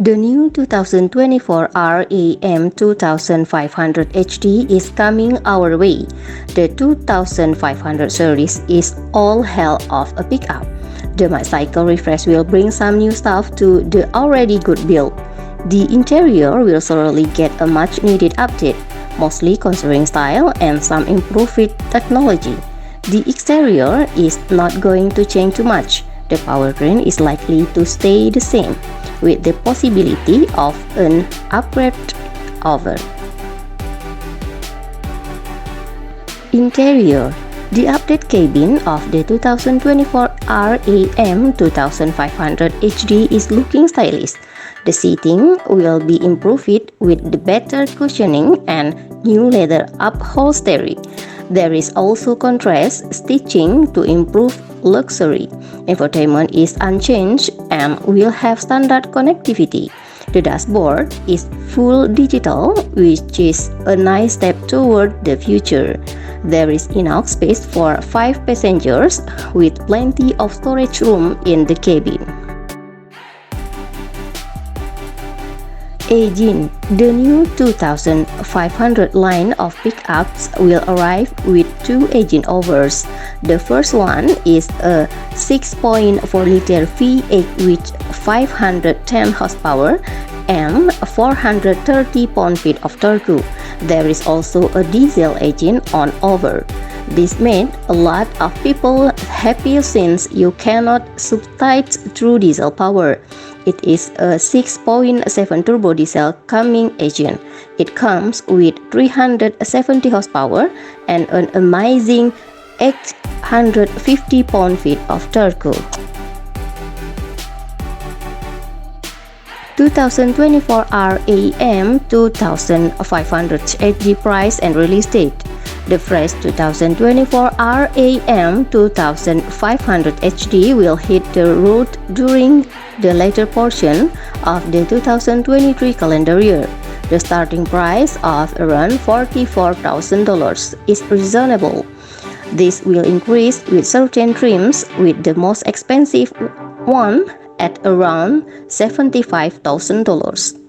The new 2024 RAM 2500 HD is coming our way. The 2500 series is all hell of a pickup. The mid-cycle refresh will bring some new stuff to the already good build. The interior will certainly get a much-needed update, mostly considering style and some improved technology. The exterior is not going to change too much. The powertrain is likely to stay the same, with the possibility of an upgrade over. Interior. The updated cabin of the 2024 RAM 2500 HD is looking stylish. The seating will be improved with the better cushioning and new leather upholstery. There is also contrast stitching to improve luxury. Infotainment is unchanged and will have standard connectivity. The dashboard is full digital, which is a nice step toward the future. There is enough space for 5 passengers with plenty of storage room in the cabin. Engine. The new 2500 line of pickups will arrive with two engine overs. The first one is a 6.4-liter V8 with 510 horsepower and 430 pound-feet of torque. There is also a diesel engine on over. This made a lot of people happy since you cannot substitute through diesel power. It is a 6.7 turbo diesel Cummins engine. It comes with 370 horsepower and an amazing 850 pound-feet of torque. 2024 RAM 2500 HD price and release date. The fresh 2024 RAM 2500 HD will hit the road during the later portion of the 2023 calendar year. The starting price of around $44,000 is reasonable. This will increase with certain trims, with the most expensive one at around $75,000.